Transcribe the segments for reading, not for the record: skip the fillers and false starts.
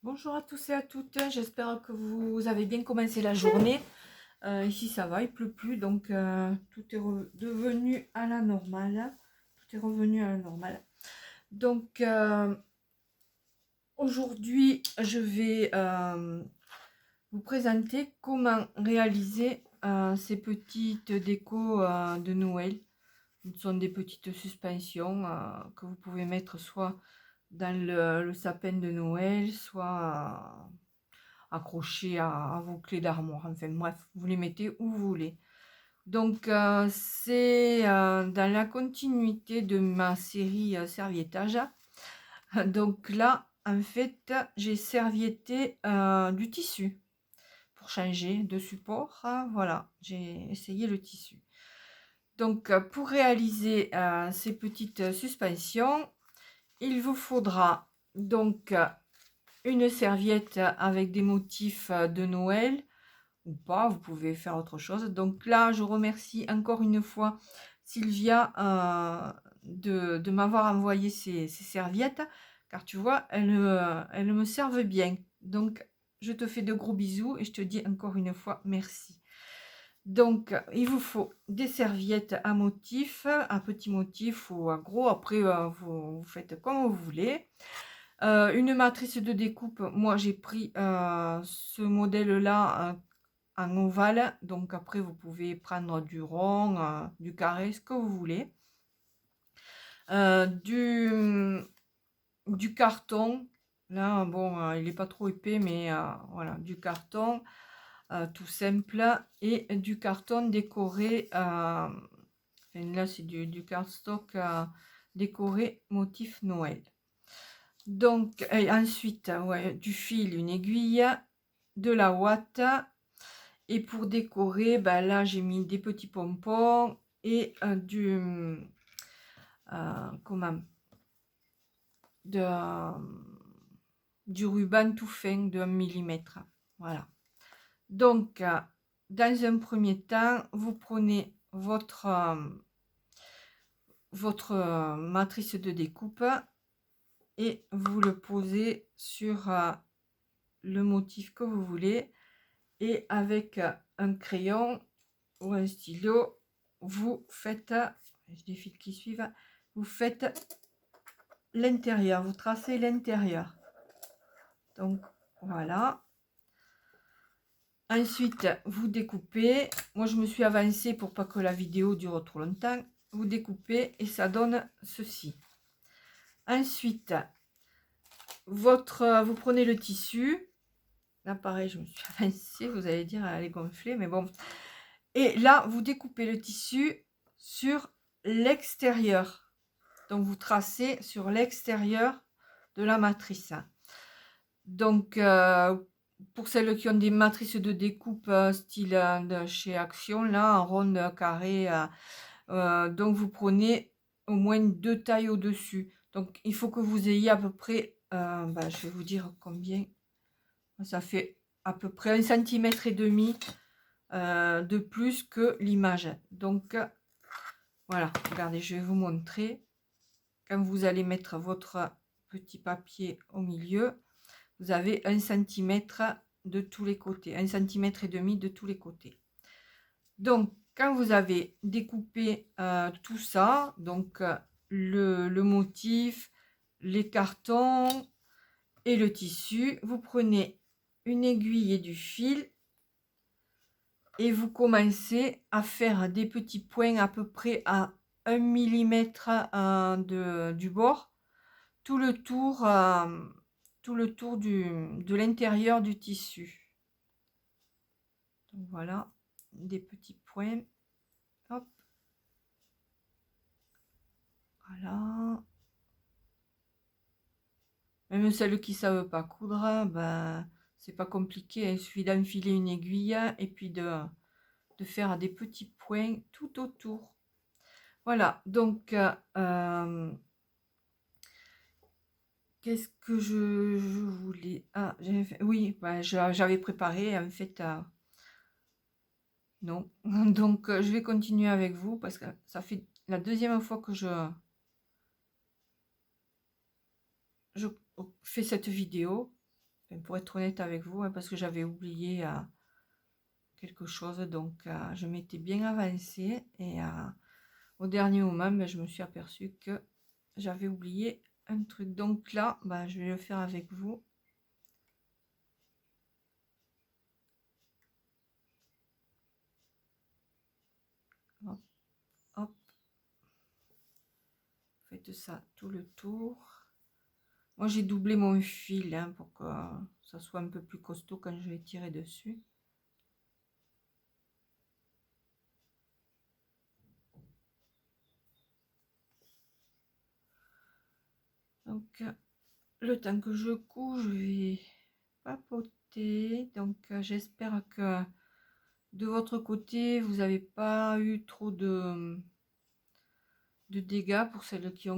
Bonjour à tous et à toutes, j'espère que vous avez bien commencé la journée. Ici ça va, il pleut plus, donc tout est redevenu à la normale. Tout est revenu à la normale. Donc aujourd'hui, je vais vous présenter comment réaliser ces petites décos de Noël. Ce sont des petites suspensions que vous pouvez mettre soit dans le sapin de Noël, soit accrochés à vos clés d'armoire. Enfin bref, vous les mettez où vous voulez. Donc c'est dans la continuité de ma série serviettage. Donc là, en fait, j'ai servietté du tissu pour changer de support. Voilà, j'ai essayé le tissu. Donc pour réaliser ces petites suspensions, il vous faudra donc une serviette avec des motifs de Noël ou pas, vous pouvez faire autre chose. Donc là, je remercie encore une fois Sylvia de m'avoir envoyé ces serviettes, car tu vois, elles me servent bien. Donc, je te fais de gros bisous et je te dis encore une fois merci. Donc, il vous faut des serviettes à motif, à petit motif ou à gros. Après, vous faites comme vous voulez. Une matrice de découpe, moi j'ai pris ce modèle-là en ovale. Donc après, vous pouvez prendre du rond, du carré, ce que vous voulez. Du carton. Là, bon, il n'est pas trop épais, mais voilà, du carton tout simple. Et du carton décoré. Là, c'est du cardstock décoré motif Noël. Donc, et ensuite, ouais, du fil, une aiguille, de la ouate. Et pour décorer, ben là, j'ai mis des petits pompons et comment, de, du ruban tout fin de 1 mm. Voilà. Donc, dans un premier temps, vous prenez votre matrice de découpe et vous le posez sur le motif que vous voulez. Et avec un crayon ou un stylo, vous faites, j'ai des fils qui suivent, vous faites l'intérieur, vous tracez l'intérieur. Donc voilà. Ensuite, vous découpez. Moi, je me suis avancée pour pas que la vidéo dure trop longtemps. Vous découpez et ça donne ceci. Ensuite, vous prenez le tissu. Là, pareil, je me suis avancée. Vous allez dire, elle est gonflée, mais bon. Et là, vous découpez le tissu sur l'extérieur. Donc, vous tracez sur l'extérieur de la matrice. Donc, pour celles qui ont des matrices de découpe style de chez Action, là, en ronde, carré, donc vous prenez au moins 2 tailles au-dessus. Donc, il faut que vous ayez à peu près, je vais vous dire combien. Ça fait à peu près 1,5 cm de plus que l'image. Donc, voilà, regardez, je vais vous montrer. Quand vous allez mettre votre petit papier au milieu, vous avez 1 cm de tous les côtés, 1,5 cm de tous les côtés. Donc, quand vous avez découpé tout ça, donc le motif, les cartons et le tissu, vous prenez une aiguille et du fil et vous commencez à faire des petits points à peu près à 1 mm du bord, tout le tour, de l'intérieur du tissu. Donc voilà, des petits points. Hop. Voilà. Même celles qui ne savent pas coudre, ben, c'est pas compliqué. Il suffit d'enfiler une aiguille et puis de faire des petits points tout autour. Voilà, donc qu'est-ce que je voulais? Ah, oui, ben, j'avais préparé en fait. Non, donc je vais continuer avec vous parce que ça fait la deuxième fois que je fais cette vidéo. Enfin, pour être honnête avec vous, hein, parce que j'avais oublié quelque chose, donc je m'étais bien avancée et au dernier moment, ben, je me suis aperçue que j'avais oublié un truc. Donc là, ben, je vais le faire avec vous. Hop, hop. Faites ça tout le tour. Moi, j'ai doublé mon fil hein, pour que ça soit un peu plus costaud quand je vais tirer dessus. Donc, le temps que je couds, je vais papoter. Donc, j'espère que de votre côté, vous n'avez pas eu trop de dégâts pour celles qui ont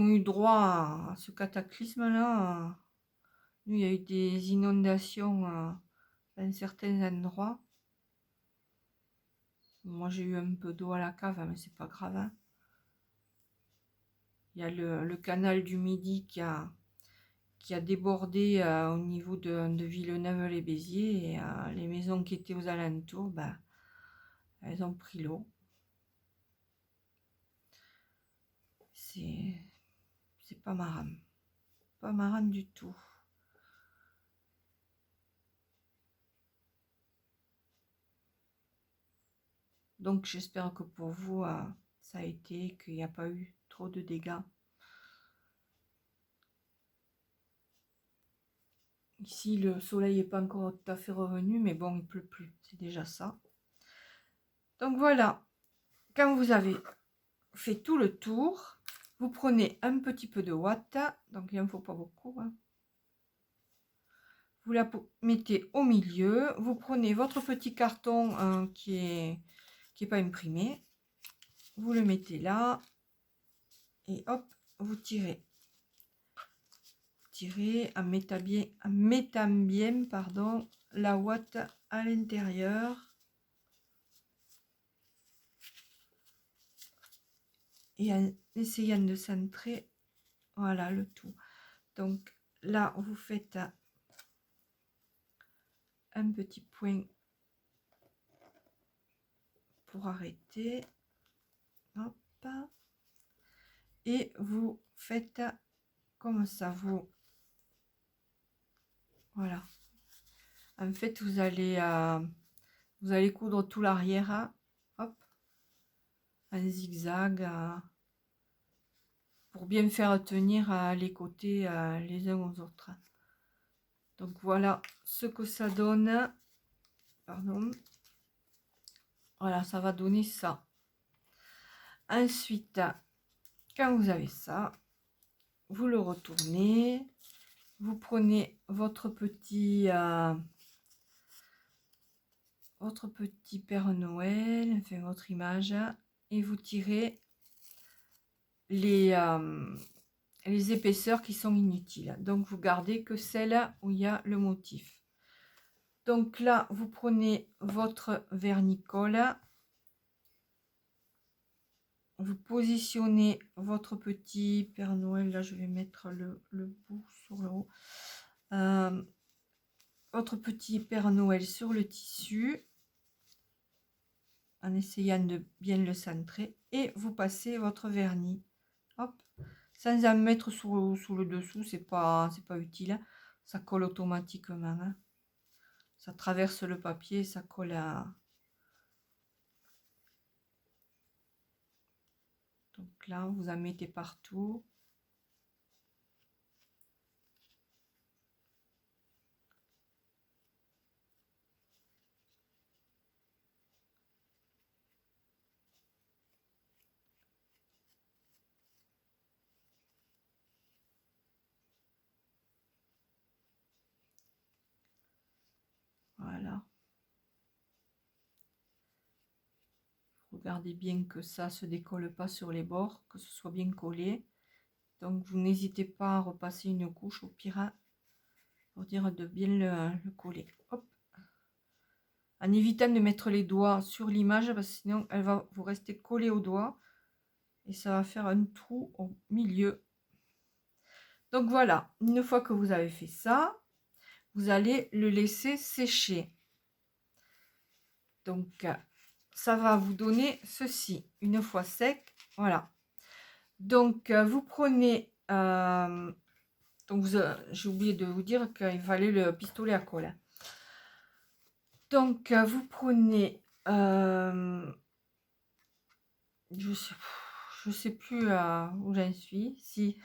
eu droit à ce cataclysme-là. Nous, il y a eu des inondations dans certains endroits. Moi, j'ai eu un peu d'eau à la cave, mais c'est pas grave. Hein. Il y a le canal du Midi qui a débordé au niveau de Villeneuve-les-Béziers. Et les maisons qui étaient aux alentours, ben, elles ont pris l'eau. C'est pas marrant. Pas marrant du tout. Donc j'espère que pour vous, ça a été, qu'il n'y a pas eu trop de dégâts. Ici, le soleil n'est pas encore tout à fait revenu, mais bon, il pleut plus. C'est déjà ça. Donc voilà, quand vous avez fait tout le tour, vous prenez un petit peu de ouate, donc il n'en faut pas beaucoup. Hein. Vous la mettez au milieu, vous prenez votre petit carton qui est pas imprimé, vous le mettez là, et hop, vous tirez. Tirez en mettant bien pardon, la ouate à l'intérieur. Et en essayant de centrer, voilà le tout. Donc là, vous faites un petit point pour arrêter. Hop. Et vous faites comme ça. Voilà. En fait, vous allez coudre tout l'arrière. Hop. En zigzag. Pour bien faire tenir les côtés les uns aux autres. Donc voilà ce que ça donne. Pardon. Voilà, ça va donner ça. Ensuite, quand vous avez ça, vous le retournez. Vous prenez votre petit Père Noël, enfin votre image, et vous tirez les épaisseurs qui sont inutiles. Donc vous gardez que celle où il y a le motif. Donc là, vous prenez votre vernicole, vous positionnez votre petit Père Noël, là je vais mettre le bout sur le haut, votre petit Père Noël sur le tissu, en essayant de bien le centrer, et vous passez votre vernis, hop, sans en mettre sous le dessous, c'est pas utile, ça colle automatiquement, hein. Ça traverse le papier, ça colle à... Donc là, vous en mettez partout. Voilà. Regardez bien que ça se décolle pas sur les bords, que ce soit bien collé. Donc vous n'hésitez pas à repasser une couche au pire pour dire de bien le coller. Hop. En évitant de mettre les doigts sur l'image parce que sinon elle va vous rester collée au doigt et ça va faire un trou au milieu. Donc voilà, une fois que vous avez fait ça, vous allez le laisser sécher. Donc ça va vous donner ceci, une fois sec, voilà. Donc vous prenez, donc j'ai oublié de vous dire qu'il fallait le pistolet à colle. Donc vous prenez, je sais plus où j'en suis, si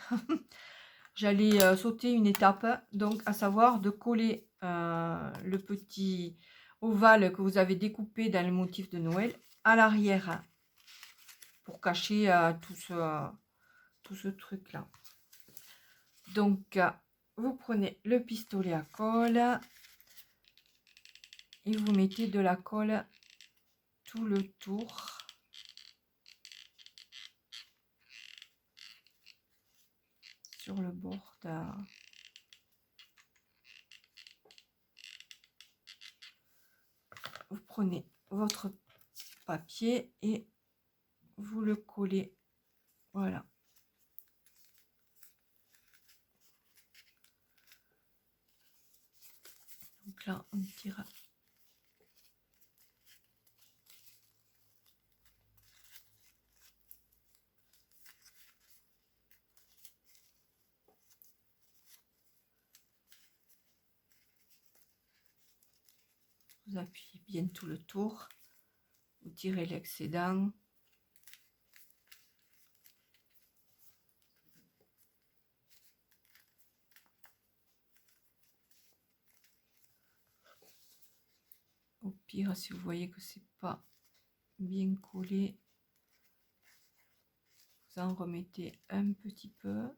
j'allais sauter une étape, donc à savoir de coller le petit ovale que vous avez découpé dans le motif de Noël à l'arrière pour cacher tout ce truc là. Donc vous prenez le pistolet à colle et vous mettez de la colle tout le tour. Sur le bord de... Vous prenez votre papier et vous le collez, voilà. Donc là on tire. Vous appuyez bien tout le tour, vous tirez l'excédent. Au pire, si vous voyez que c'est pas bien collé, vous en remettez un petit peu.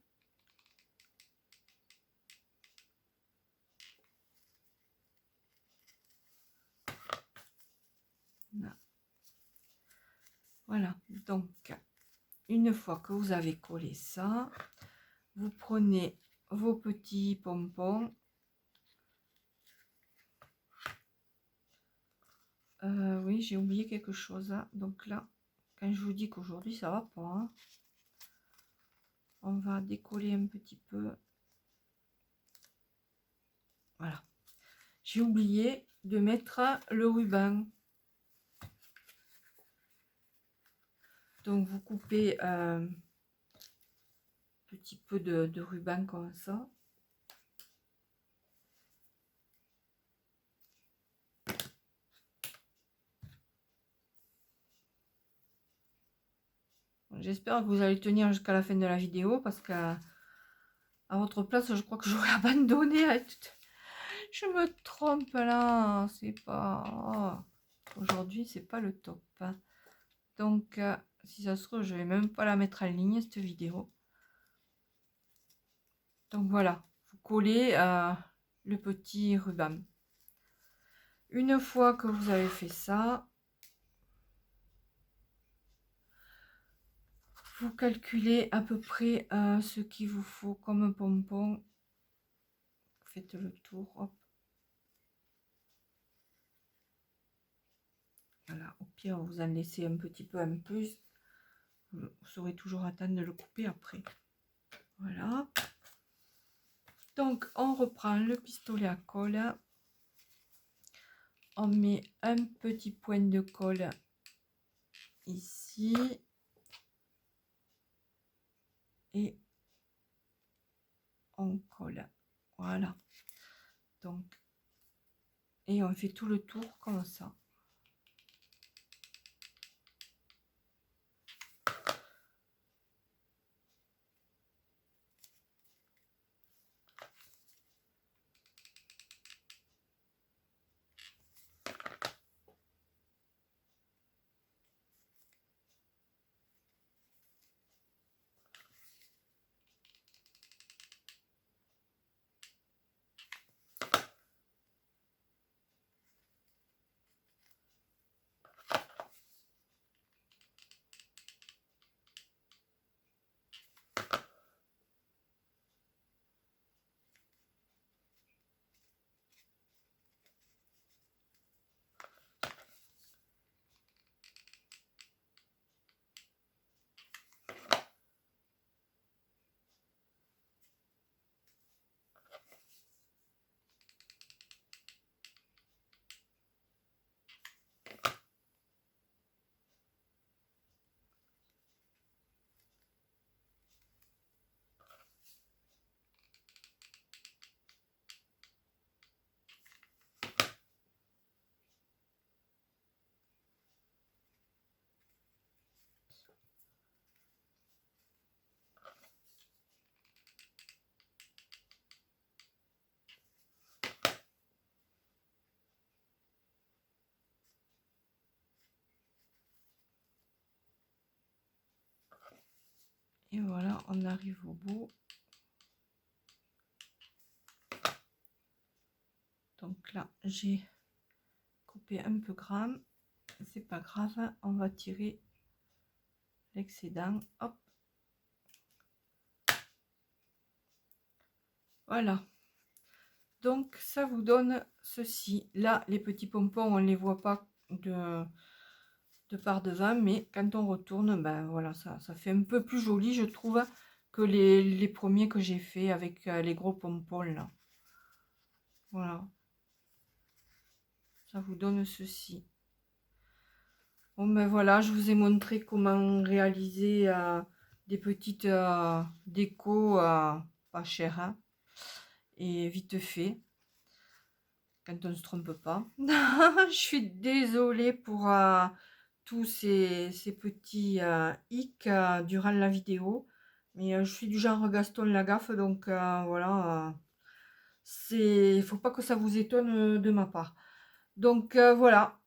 Là. Voilà, donc une fois que vous avez collé ça, vous prenez vos petits pompons. Oui, j'ai oublié quelque chose. Hein. Donc là, quand je vous dis qu'aujourd'hui ça va pas, hein, on va décoller un petit peu. Voilà. J'ai oublié de mettre le ruban. Donc vous coupez un petit peu de ruban comme ça. J'espère que vous allez tenir jusqu'à la fin de la vidéo parce que à votre place, je crois que j'aurais abandonné. Je me trompe là, c'est pas... Aujourd'hui, c'est pas le top. Hein. Donc, si ça se trouve, je vais même pas la mettre en ligne, cette vidéo. Donc voilà, vous collez le petit ruban. Une fois que vous avez fait ça, vous calculez à peu près ce qu'il vous faut comme pompon. Vous faites le tour, hop. Voilà, au pire, vous en laissez un petit peu en plus. Vous saurez toujours attendre de le couper après. Voilà. Donc, on reprend le pistolet à colle. On met un petit point de colle ici. Et on colle. Voilà. Donc, et on fait tout le tour comme ça. Et voilà, on arrive au bout. Donc là, j'ai coupé un peu gramme. C'est pas grave, on va tirer l'excédent. Hop. Voilà. Donc ça vous donne ceci. Là, les petits pompons, on les voit pas de par devant, mais quand on retourne, ben voilà, ça fait un peu plus joli, je trouve, que les premiers que j'ai fait avec les gros pompons là. Voilà. Ça vous donne ceci. Bon ben voilà, je vous ai montré comment réaliser des petites décos pas chères, hein, et vite fait, quand on ne se trompe pas. Je suis désolée pour tous ces petits hic durant la vidéo, mais je suis du genre Gaston Lagaffe, donc voilà, il faut pas que ça vous étonne de ma part. Donc voilà.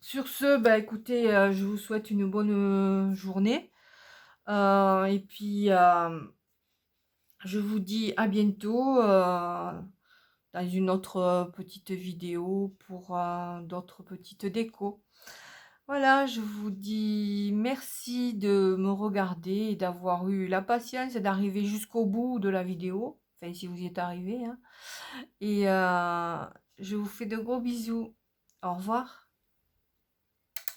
Sur ce, bah écoutez, je vous souhaite une bonne journée. Et puis, je vous dis à bientôt dans une autre petite vidéo pour d'autres petites décos. Voilà, je vous dis merci de me regarder et d'avoir eu la patience d'arriver jusqu'au bout de la vidéo. Enfin, si vous y êtes arrivé, hein. Et je vous fais de gros bisous. Au revoir.